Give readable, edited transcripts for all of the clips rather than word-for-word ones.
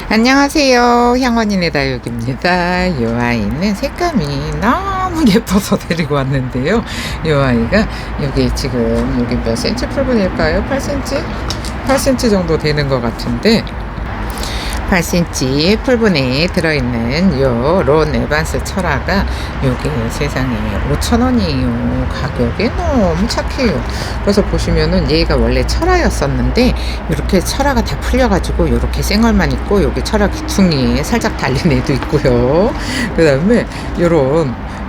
안녕하세요. 향원인의 다육입니다. 이 아이는 색감이 너무 예뻐서 데리고 왔는데요. 이 아이가 여기 지금 여기 몇 cm 풀분일까요? 8cm? 8cm 정도 되는 것 같은데 8cm 풀분에 들어있는 요 론 에반스 철화가 요게 세상에 5,000원이에요. 가격이 너무 착해요. 그래서 보시면은 얘가 원래 철화였었는데 이렇게 철화가 다 풀려가지고 이렇게 생얼만 있고 여기 철화 귀퉁이에 살짝 달린 애도 있고요. 그 다음에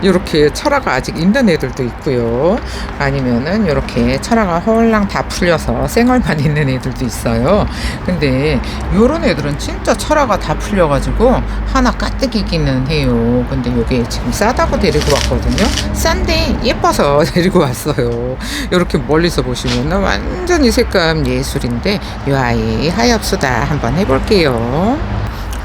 요렇게 철화가 아직 있는 애들도 있고요. 아니면은 요렇게 철화가 홀랑 다 풀려서 생얼만 있는 애들도 있어요. 근데 요런 애들은 진짜 철화가 다 풀려가지고 하나 까뜩이기는 해요. 근데 요게 지금 싸다고 데리고 왔거든요. 싼데 예뻐서 데리고 왔어요. 요렇게 멀리서 보시면은 완전히 색감 예술인데 요 아이 하엽수다 한번 해볼게요.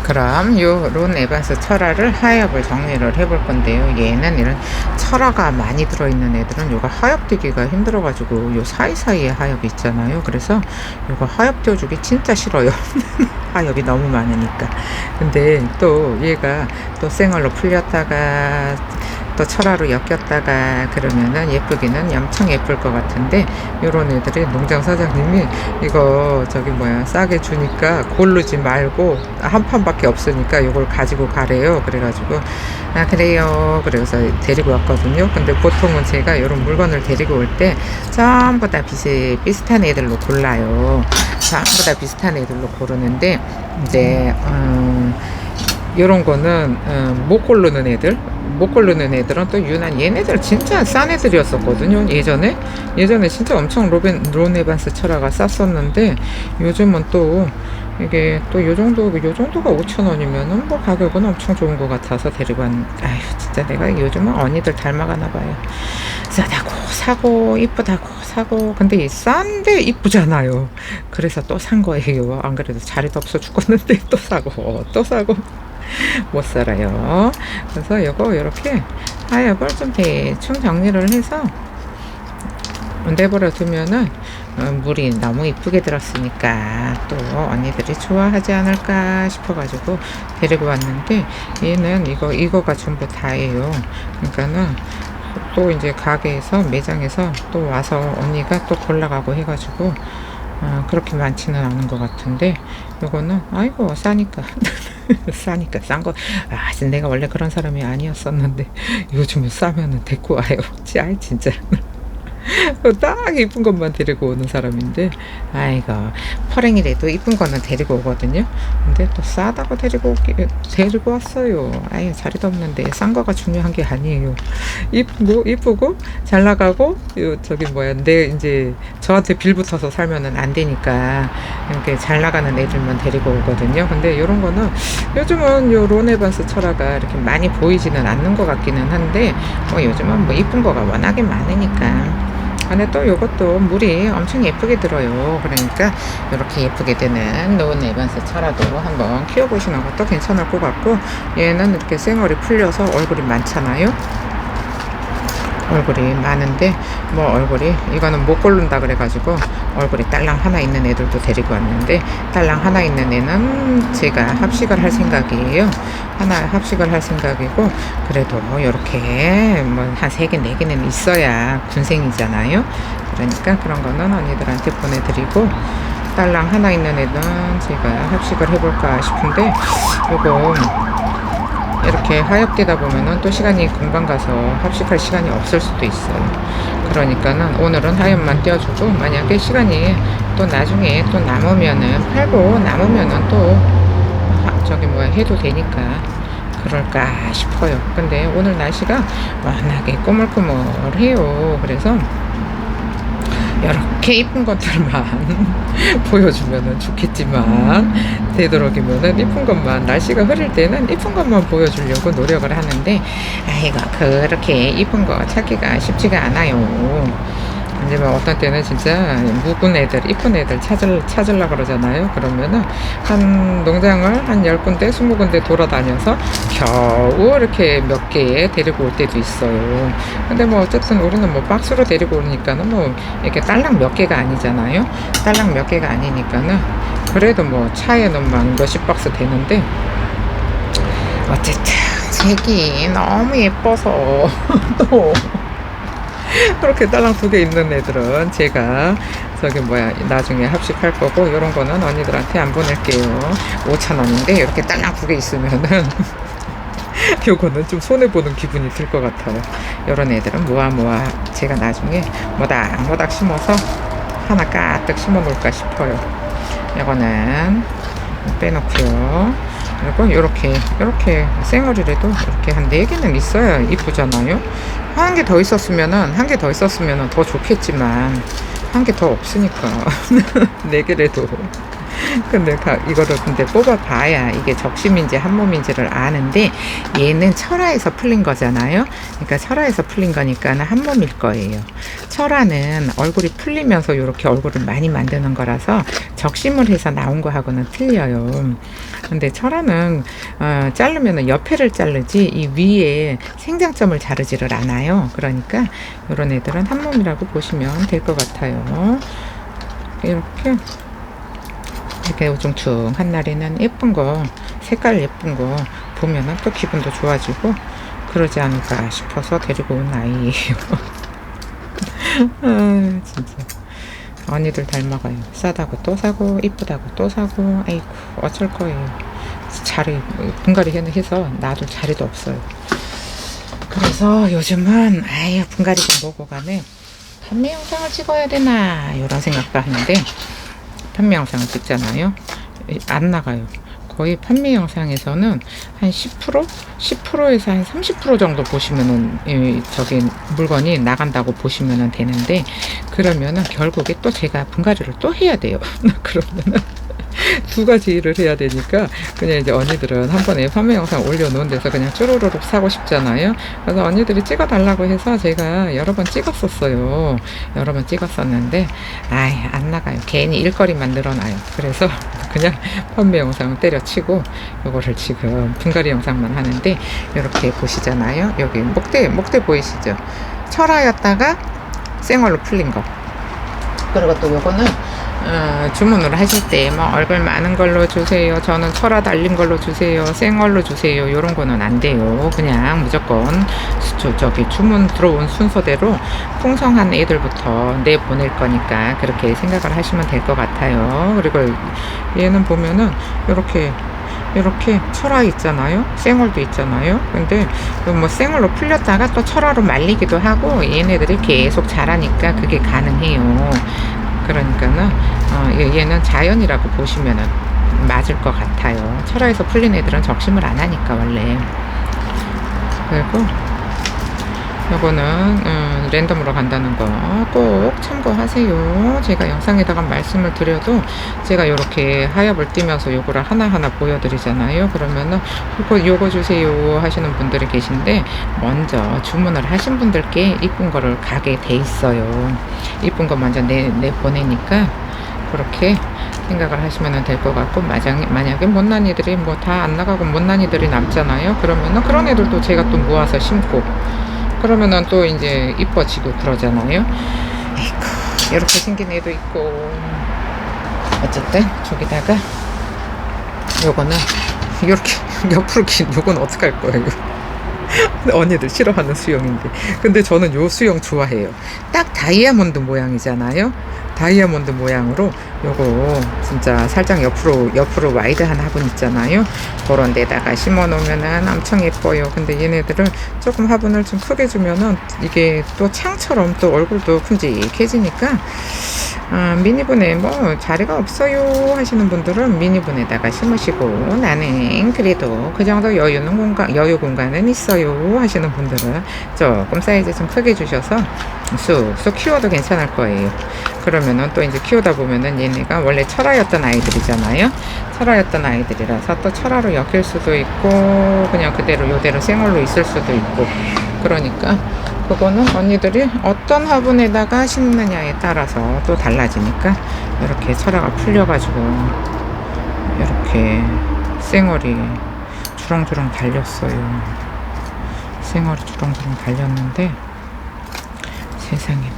그럼 요 론 에반스 철화를 하엽을 정리를 해볼 건데요. 얘는 이런 철화가 많이 들어있는 애들은 요가 하엽 띄기가 힘들어가지고 요 사이사이에 하엽이 있잖아요. 그래서 요거 하엽 띄워주기 진짜 싫어요. 하엽이 너무 많으니까. 근데 또 얘가 또 생얼로 풀렸다가 또 철화로 엮였다가 그러면은 예쁘기는 엄청 예쁠 것 같은데 요런 애들이 농장 사장님이 이거 싸게 주니까 고르지 말고 한 판밖에 없으니까 요걸 가지고 가래요. 그래가지고 아 그래요 그래서 데리고 왔거든요. 근데 보통은 제가 요런 물건을 데리고 올 때 전부 다 비슷한 애들로 골라요. 전부 다 비슷한 애들로 고르는데 이제 요런 거는 못 고르는 애들은 또 유난 얘네들 진짜 싼 애들이었었거든요. 예전에 진짜 엄청 론 에반스 철화가 쌌었는데 요즘은 또 이게 또 요정도가 5,000원이면은 뭐 가격은 엄청 좋은 것 같아서 데리고 아휴 진짜 내가 요즘은 언니들 닮아가나 봐요. 싸다고 사고 이쁘다고 사고 근데 이 싼데 이쁘잖아요. 그래서 또 산 거예요. 안 그래도 자리도 없어 죽겠는데 또 사고 못 살아요. 그래서 요거 요렇게 하엽을 좀 대충 정리를 해서 내버려 두면은 물이 너무 이쁘게 들었으니까 또 언니들이 좋아하지 않을까 싶어가지고 데리고 왔는데 얘는 이거가 전부 다예요. 그러니까는 또 이제 가게에서 매장에서 또 와서 언니가 또 골라가고 해가지고 그렇게 많지는 않은 것 같은데 요거는 아이고 싸니까 싸니까 싼 거 내가 원래 그런 사람이 아니었었는데 요즘은 싸면은 데리고 와요. 아이 진짜 딱 이쁜 것만 데리고 오는 사람인데 아이고 퍼랭이라도 이쁜 거는 데리고 오거든요. 근데 또 싸다고 데리고 왔어요. 아유 자리도 없는데 싼 거가 중요한 게 아니에요. 이쁘고 잘 나가고 내 이제 저한테 빌붙어서 살면은 안 되니까 이렇게 잘 나가는 애들만 데리고 오거든요. 근데 요런 거는 요즘은 요 론에반스 철화가 이렇게 많이 보이지는 않는 것 같기는 한데 요즘은 뭐 이쁜 거가 워낙에 많으니까. 근데 또 요것도 물이 엄청 예쁘게 들어요. 그러니까 이렇게 예쁘게 되는 론 에반스 철화도 한번 키워보시는 것도 괜찮을 것 같고 얘는 이렇게 생얼이 풀려서 얼굴이 많잖아요. 얼굴이 많은데 이거는 못 고른다 그래가지고 얼굴이 딸랑 하나 있는 애들도 데리고 왔는데 딸랑 하나 있는 애는 제가 합식을 할 생각이에요. 합식을 할 생각이고 그래도 요렇게 한 3개 4개는 있어야 군생이잖아요. 그러니까 그런 거는 언니들한테 보내드리고 딸랑 하나 있는 애는 제가 합식을 해볼까 싶은데 요거 이렇게 하엽되다 보면은 또 시간이 금방 가서 합식할 시간이 없을 수도 있어요. 그러니까는 오늘은 하엽만 떼어주고 만약에 시간이 또 나중에 또 팔고 남으면은 또 해도 되니까 그럴까 싶어요. 근데 오늘 날씨가 워낙에 꾸물꾸물해요. 그래서 이렇게 이쁜 것들만 보여주면 좋겠지만 되도록이면 이쁜 것만 날씨가 흐릴 때는 이쁜 것만 보여주려고 노력을 하는데 아이고 그렇게 이쁜 거 찾기가 쉽지가 않아요. 이제 뭐 어떤 때는 진짜 묵은 애들, 이쁜 애들 찾으려 그러잖아요. 그러면은 한 농장을 한 10군데, 20군데 돌아다녀서 겨우 이렇게 몇 개에 데리고 올 때도 있어요. 근데 뭐 어쨌든 우리는 뭐 박스로 데리고 오니까는 뭐 이렇게 딸랑 몇 개가 아니잖아요. 딸랑 몇 개가 아니니까는 그래도 뭐 차에는 막 몇십 박스 되는데 어쨌든 색이 너무 예뻐서 또 그렇게 딸랑 2개 있는 애들은 제가 저기 뭐야 나중에 합식할 거고, 요런 거는 언니들한테 안 보낼게요. 5,000원인데 이렇게 딸랑 2개 있으면은 요거는 좀 손해보는 기분이 들 것 같아요. 요런 애들은 모아 제가 나중에 모닥모닥 심어서 하나 가득 심어 놓을까 싶어요. 요거는 빼놓고요. 그리고 요렇게 생얼이라도 이렇게 한 4개는 있어야 이쁘잖아요. 한 개 더 있었으면은 더 좋겠지만 한 개 더 없으니까 4개라도 근데 이거를 근데 뽑아봐야 이게 적심인지 한몸인지를 아는데, 얘는 철화에서 풀린 거잖아요. 그러니까 철화에서 풀린 거니까 한몸일 거예요. 철화는 얼굴이 풀리면서 이렇게 얼굴을 많이 만드는 거라서 적심을 해서 나온 거하고는 틀려요. 근데 철화는 자르면은 옆에를 자르지 이 위에 생장점을 자르지를 않아요. 그러니까 이런 애들은 한몸이라고 보시면 될 것 같아요. 이렇게 우중충한 날에는 예쁜 거, 색깔 예쁜 거 보면은 또 기분도 좋아지고 그러지 않을까 싶어서 데리고 온 아이예요. 아, 진짜 언니들 닮아가요. 싸다고 또 사고 이쁘다고 또 사고, 아이고 어쩔 거예요. 자리 분갈이 해서 놔둘 자리도 없어요. 그래서 요즘은 아유 분갈이 좀 보고 가네, 판매 영상을 찍어야 되나 이런 생각도 하는데, 판매 영상을 찍잖아요. 안 나가요. 거의 판매 영상에서는 한 10%에서 한 30% 정도 보시면은 저기 물건이 나간다고 보시면 되는데, 그러면은 결국에 또 제가 분갈이를 또 해야 돼요. 그러면은 2가지 일을 해야 되니까 그냥 이제 언니들은 한 번에 판매 영상 올려놓은 데서 그냥 쭈루루룩 사고 싶잖아요. 그래서 언니들이 찍어달라고 해서 제가 여러 번 찍었었어요. 여러 번 찍었었는데 아이 안 나가요. 괜히 일거리만 늘어나요. 그래서 그냥 판매 영상을 때려치고 요거를 지금 분갈이 영상만 하는데, 이렇게 보시잖아요. 여기 목대 보이시죠? 철화였다가 생얼로 풀린 거. 그리고 또 요거는 주문을 하실 때 뭐 얼굴 많은 걸로 주세요, 저는 철화 달린 걸로 주세요, 생얼로 주세요, 요런 거는 안 돼요. 그냥 무조건 저기 주문 들어온 순서대로 풍성한 애들부터 내보낼 거니까 그렇게 생각을 하시면 될 것 같아요. 그리고 얘는 보면은 이렇게 철화 있잖아요. 생얼도 있잖아요. 근데 뭐 생얼로 풀렸다가 또 철화로 말리기도 하고, 얘네들이 계속 자라니까 그게 가능해요. 그러니까는 얘는 자연이라고 보시면은 맞을 것 같아요. 철화에서 풀린 애들은 적심을 안 하니까 원래. 그리고 요거는 랜덤으로 간다는 거 꼭 참고하세요. 제가 영상에다가 말씀을 드려도 제가 요렇게 하엽을 띄면서 요거를 하나하나 보여드리잖아요. 그러면은 요거 주세요 하시는 분들이 계신데, 먼저 주문을 하신 분들께 이쁜 거를 가게 돼 있어요. 이쁜 거 먼저 보내니까 그렇게 생각을 하시면 될 것 같고, 만약에 못난 이들이 뭐 다 안 나가고 못난 이들이 남잖아요. 그러면은 그런 애들도 제가 또 모아서 심고 그러면은 또 이제 이뻐지고 그러잖아요. 에이쿠, 이렇게 생긴 애도 있고. 어쨌든 저기다가 요거는 이렇게 옆으로 긴 요건 어떡할 거예요. 언니들 싫어하는 수영인데, 근데 저는 요 수영 좋아해요. 딱 다이아몬드 모양이잖아요. 다이아몬드 모양으로 요거 진짜 살짝 옆으로 와이드한 화분 있잖아요. 그런 데다가 심어 놓으면은 엄청 예뻐요. 근데 얘네들을 조금 화분을 좀 크게 주면은 이게 또 창처럼 또 얼굴도 큼직해지니까, 미니분에 뭐 자리가 없어요 하시는 분들은 미니분에다가 심으시고, 나는 그래도 그 정도 여유 공간은 있어요 하시는 분들은 조금 사이즈 좀 크게 주셔서 쑥쑥 키워도 괜찮을 거예요. 그러면은 또 이제 키우다 보면은 얘네가 원래 철화였던 아이들이잖아요. 철화였던 아이들이라서 또 철화로 엮일 수도 있고, 그냥 그대로 요대로 생얼로 있을 수도 있고, 그러니까 그거는 언니들이 어떤 화분에다가 심느냐에 따라서 또 달라지니까 이렇게 철화가 풀려가지고 이렇게 쌩얼이 주렁주렁 달렸어요. 쌩얼이 주렁주렁 달렸는데 세상에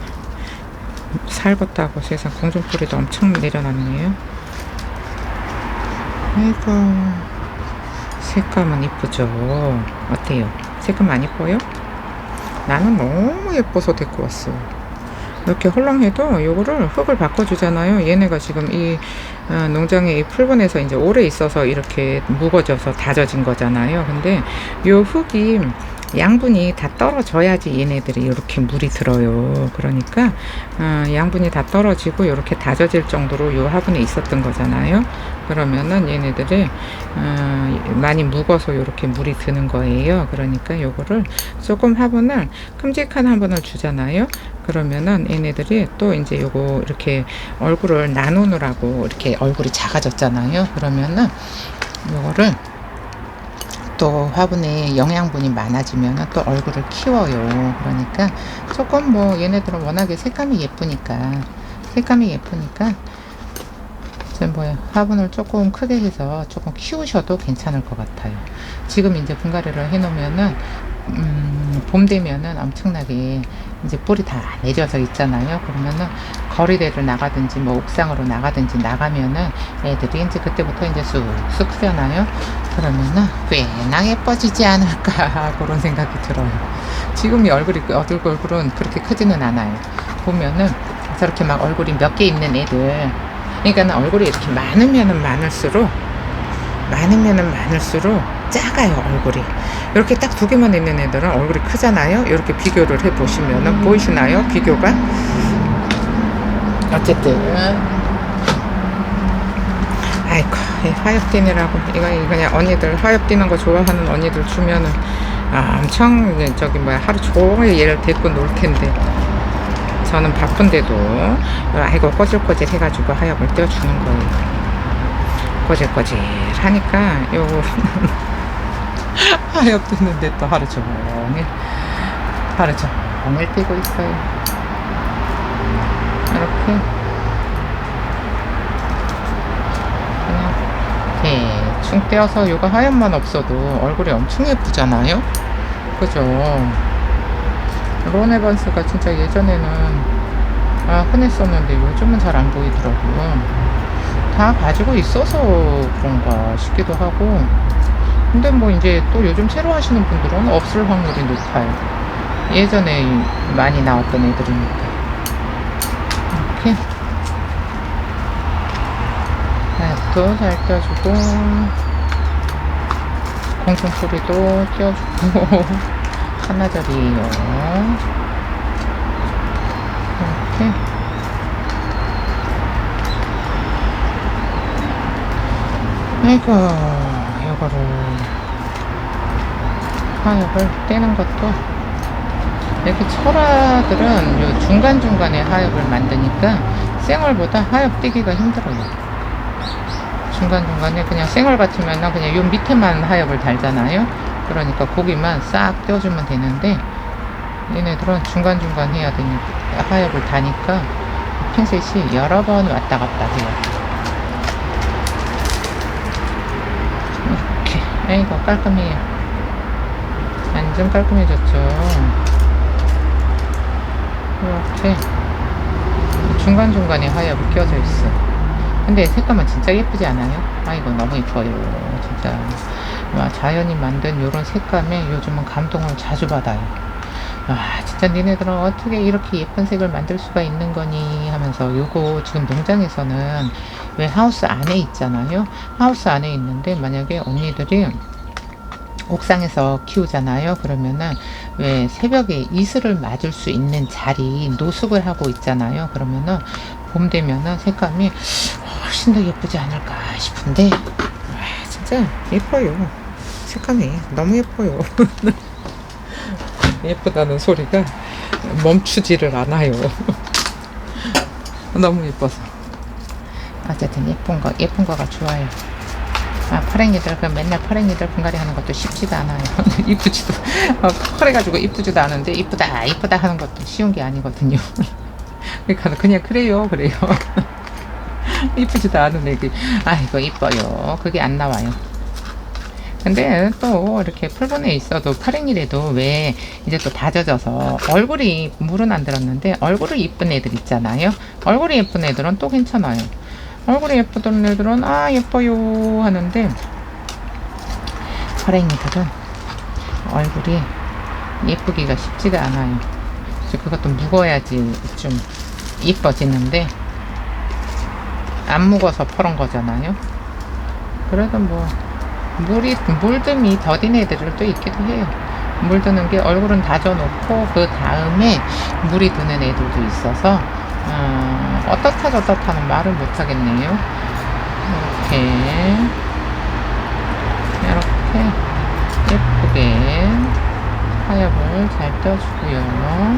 살겄다고 세상 공중뿌리도 엄청 내려놨네요. 아이고 색감은 이쁘죠. 어때요? 색감 안 이뻐요? 나는 너무 예뻐서 데리고 왔어요. 이렇게 헐렁해도 요거를 흙을 바꿔주잖아요. 얘네가 지금 이 농장에 이 풀분에서 이제 오래 있어서 이렇게 묵어져서 다져진 거잖아요. 근데 요 흙이 양분이 다 떨어져야지 얘네들이 이렇게 물이 들어요. 그러니까 양분이 다 떨어지고 이렇게 다져질 정도로 요 화분에 있었던 거잖아요. 그러면은 얘네들이 많이 묵어서 이렇게 물이 드는 거예요. 그러니까 요거를 조금 화분을 큼직한 화분을 주잖아요. 그러면은 얘네들이 또 이제 요거 이렇게 얼굴을 나누느라고 이렇게 얼굴이 작아졌잖아요. 그러면은 요거를 또 화분에 영양분이 많아지면 또 얼굴을 키워요. 그러니까 조금 뭐 얘네들은 워낙에 색감이 예쁘니까 좀 뭐야 화분을 조금 크게 해서 조금 키우셔도 괜찮을 것 같아요. 지금 이제 분갈이를 해 놓으면은 봄 되면은 엄청나게 이제 뿌리 다 내려져 있잖아요. 그러면은 거리대를 나가든지 뭐 옥상으로 나가든지 나가면은 애들이 이제 그때부터 이제 쑥쑥 크잖아요. 그러면은 꽤나 예뻐지지 않을까 그런 생각이 들어요. 지금 이 얼굴이 얼굴은 그렇게 크지는 않아요. 보면은 저렇게 막 얼굴이 몇 개 있는 애들, 그러니까 얼굴이 이렇게 많으면은 많을수록 작아요. 얼굴이 이렇게 딱 두 개만 있는 애들은 얼굴이 크잖아요. 이렇게 비교를 해 보시면은 보이시나요? 비교가 어쨌든 아이고 화엽 뛰느라고 이거 그냥 언니들 화엽 뛰는 거 좋아하는 언니들 주면은 엄청 저기 뭐야 하루 종일 얘를 데리고 놀 텐데 저는 바쁜데도 아이고 꼬질꼬질 해가지고 화엽을 떼어주는 거예요. 꼬질꼬질 하니까 요거 화엽 뛰는데 또 하루 종일 뛰고 있어요. 이렇게 그냥 대충 떼어서 요거 하얀만 없어도 얼굴이 엄청 예쁘잖아요. 그죠? 론 에반스가 진짜 예전에는 흔했었는데 요즘은 잘 안 보이더라고요. 다 가지고 있어서 그런가 싶기도 하고. 근데 뭐 이제 또 요즘 새로 하시는 분들은 없을 확률이 높아요. 예전에 많이 나왔던 애들이니까. 이렇게 하얗도 잘 떼어주고 공중뿌리도 떼어주고 하나짜리예요. 이렇게 아이고 이거를 하엽을 떼는 것도 이렇게 철화들은 요 중간중간에 하엽을 만드니까 쌩얼보다 하엽 떼기가 힘들어요. 중간중간에 그냥 쌩얼 같으면 그냥 요 밑에만 하엽을 달잖아요. 그러니까 고기만 싹 떼어주면 되는데 얘네들은 중간중간 해야 되니까 하엽을 다니까 핀셋이 여러 번 왔다 갔다 해요. 이렇게 아이고 깔끔해요. 완전 깔끔해졌죠. 이렇게 중간중간에 하엽이 끼워져 있어. 근데 색감은 진짜 예쁘지 않아요? 아이고 너무 예뻐요. 진짜 자연이 만든 이런 색감에 요즘은 감동을 자주 받아요. 진짜 니네들은 어떻게 이렇게 예쁜 색을 만들 수가 있는 거니 하면서 요거 지금 농장에서는 왜 하우스 안에 있잖아요. 하우스 안에 있는데 만약에 언니들이 옥상에서 키우잖아요. 그러면은 왜 새벽에 이슬을 맞을 수 있는 자리 노숙을 하고 있잖아요. 그러면은 봄 되면은 색감이 훨씬 더 예쁘지 않을까 싶은데 진짜 예뻐요. 색감이 너무 예뻐요. 예쁘다는 소리가 멈추지를 않아요. 너무 예뻐서 어쨌든 예쁜 거가 좋아요. 아, 퍼랭이들, 그 맨날 퍼랭이들 분갈이 하는 것도 쉽지가 않아요. 이쁘지도, 컬해가지고 이쁘지도 않은데, 이쁘다, 이쁘다 하는 것도 쉬운 게 아니거든요. 그러니까 그냥 그래요, 그래요. 이쁘지도 않은 애기, 아이고, 이뻐요. 그게 안 나와요. 근데 또 이렇게 풀분에 있어도 퍼랭이라도 왜 이제 또 다져져서 얼굴이 물은 안 들었는데 얼굴이 이쁜 애들 있잖아요. 얼굴이 예쁜 애들은 또 괜찮아요. 얼굴이 예쁘던 애들은 아 예뻐요 하는데 퍼랭이들은 얼굴이 예쁘기가 쉽지가 않아요. 그래서 그것도 묵어야지 좀 이뻐지는데 안 묵어서 퍼런 거잖아요. 그래도 뭐 물듦이 더딘 애들도 있기도 해요. 물드는 게 얼굴은 다져놓고 그 다음에 물이 드는 애들도 있어서 어떻다 저렇다는 말을 못하겠네요. 이렇게 예쁘게 타협을 잘 떠주고요.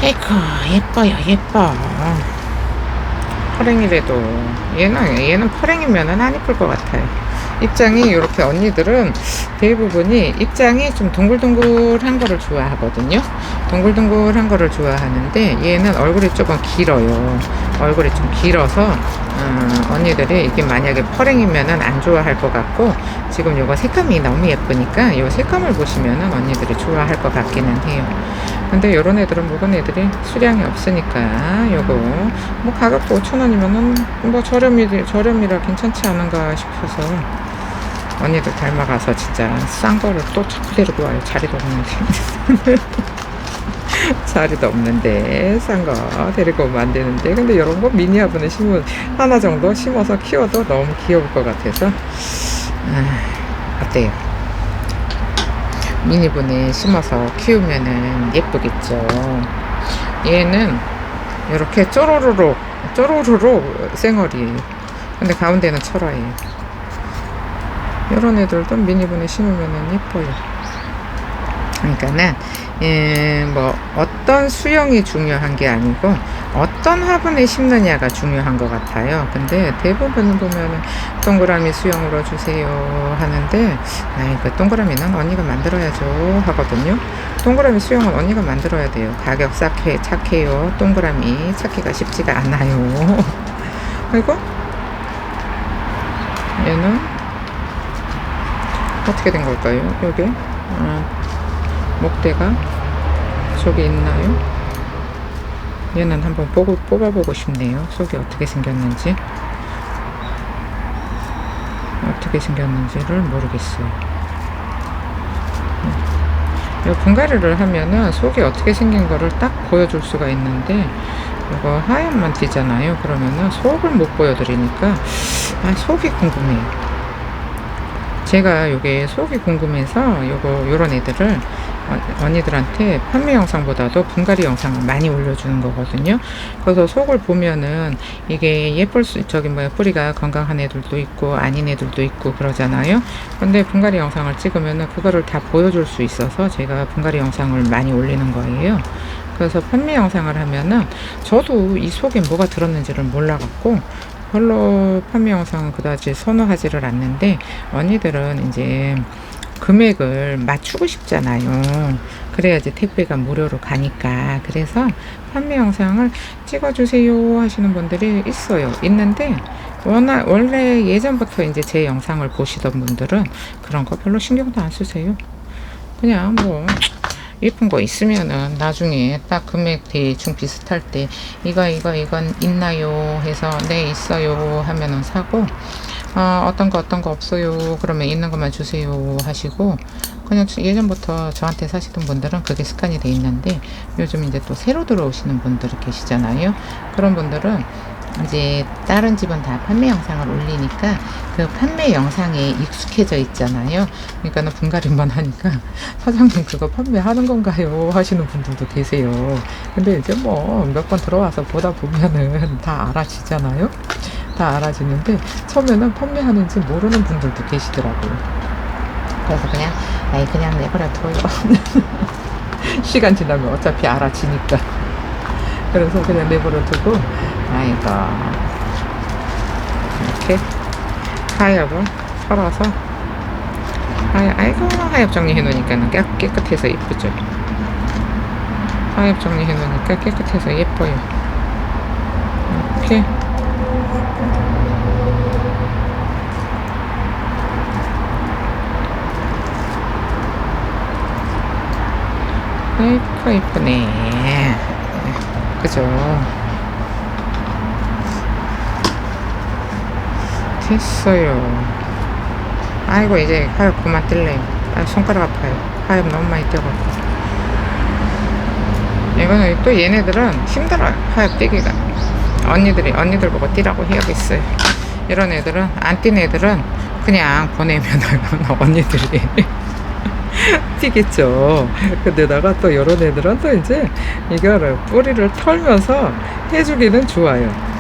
에이크 예뻐요 예뻐. 퍼랭이라도 얘는 퍼랭이면은 안 이쁠 것 같아요. 입장이 이렇게 언니들은 대부분이 입장이 좀 동글동글한 거를 좋아하거든요. 동글동글한 거를 좋아하는데 얘는 얼굴이 조금 길어요. 얼굴이 좀 길어서 언니들이 이게 만약에 퍼랭이면은 안 좋아할 것 같고 지금 요거 색감이 너무 예쁘니까 요 색감을 보시면은 언니들이 좋아할 것 같기는 해요. 근데 요런 애들은 묵은 애들이 수량이 없으니까 요거 뭐 가격도 5,000원이면은 뭐 저렴이라 괜찮지 않은가 싶어서 언니들 닮아가서 진짜 싼 거를 또 자꾸 데리고 와요. 자리도 없는데 자리도 없는데 싼 거 데리고 오면 안 되는데 근데 이런 거 미니 화분에 심으면 하나 정도 심어서 키워도 너무 귀여울 것 같아서 어때요? 미니분에 심어서 키우면은 예쁘겠죠. 얘는 이렇게 쪼로로로 생얼이에요. 근데 가운데는 철화예요. 이런 애들도 미니분에 심으면은 예뻐요. 그러니까는 뭐 어떤 수영이 중요한 게 아니고 어떤 화분에 심느냐가 중요한 것 같아요. 근데 대부분 보면은 동그라미 수영으로 주세요 하는데 아이고 동그라미는 언니가 만들어야죠 하거든요. 동그라미 수영은 언니가 만들어야 돼요. 가격 착해요. 동그라미 찾기가 쉽지가 않아요. 그리고 얘는 어떻게 된 걸까요? 요게 목대가 속에 있나요? 얘는 한번 뽑아보고 싶네요. 속이 어떻게 생겼는지를 모르겠어요. 이 분갈이를 하면은 속이 어떻게 생긴 거를 딱 보여줄 수가 있는데 이거 하얀만 튀잖아요. 그러면은 속을 못 보여드리니까 속이 궁금해요. 제가 요게 속이 궁금해서 요런 애들을 언니들한테 판매 영상보다도 분갈이 영상을 많이 올려주는 거거든요. 그래서 속을 보면은 이게 뿌리가 건강한 애들도 있고 아닌 애들도 있고 그러잖아요. 근데 분갈이 영상을 찍으면은 그거를 다 보여줄 수 있어서 제가 분갈이 영상을 많이 올리는 거예요. 그래서 판매 영상을 하면은 저도 이 속에 뭐가 들었는지를 몰라갖고 별로 판매 영상은 그다지 선호하지를 않는데 언니들은 이제 금액을 맞추고 싶잖아요. 그래야지 택배가 무료로 가니까. 그래서 판매 영상을 찍어주세요 하시는 분들이 있는데 원래 예전부터 이제 제 영상을 보시던 분들은 그런 거 별로 신경도 안 쓰세요. 그냥 뭐 예쁜 거 있으면은 나중에 딱 금액 대충 비슷할 때 이건 있나요 해서 네 있어요 하면은 사고 어떤 거 없어요 그러면 있는 것만 주세요 하시고 그냥 예전부터 저한테 사시던 분들은 그게 습관이 돼 있는데 요즘 이제 또 새로 들어오시는 분들이 계시잖아요. 그런 분들은 이제 다른 집은 다 판매 영상을 올리니까 그 판매 영상에 익숙해져 있잖아요. 그러니까는 분갈이만 하니까 사장님 그거 판매하는 건가요 하시는 분들도 계세요. 근데 이제 뭐 몇 번 들어와서 보다 보면은 다 알아지잖아요. 다 알아지는데 처음에는 판매하는지 모르는 분들도 계시더라고요. 그래서 그냥 내버려둬요. 시간 지나면 어차피 알아지니까. 그래서 그냥 내버려두고 이렇게 이렇게 하엽을 털어서 아이고 하엽 정리해 놓으니까 깨끗해서 예쁘죠. 하엽 정리해 놓으니까 깨끗해서 예뻐요. 이렇게 아이고 이쁘네. 그죠? 됐어요. 아이고 이제 하엽 그만 뜰래요. 손가락 아파요. 하엽 너무 많이 떼갖고. 이거는 또 얘네들은 힘들어요. 하엽 떼기가. 언니들 보고 띄라고 해야겠어요. 이런 애들은 안 뛴 애들은 그냥 보내면은 언니들이 튀겠죠. 근데다가 또 이런 애들은 또 이제 이거를 뿌리를 털면서 해주기는 좋아요.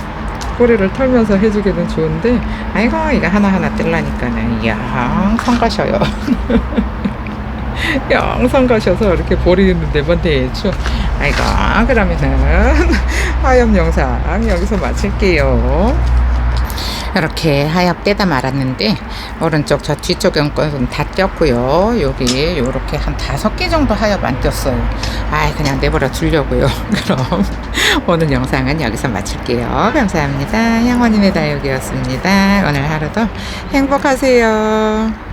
뿌리를 털면서 해주기는 좋은데 아이고 이거 하나하나 뜰라니까는 영성 가셔요. 영성 가셔서 이렇게 버리는 데만 대충 아이고 그러면은 하엽 영상 여기서 마칠게요. 이렇게 하엽 떼다 말았는데 오른쪽 저 뒤쪽 연꽃은 다 떼었고요. 여기 요렇게 한 5개 정도 하엽 안 떼었어요. 그냥 내버려 두려고요. 그럼 오늘 영상은 여기서 마칠게요. 감사합니다. 향원인의 다육이었습니다. 오늘 하루도 행복하세요.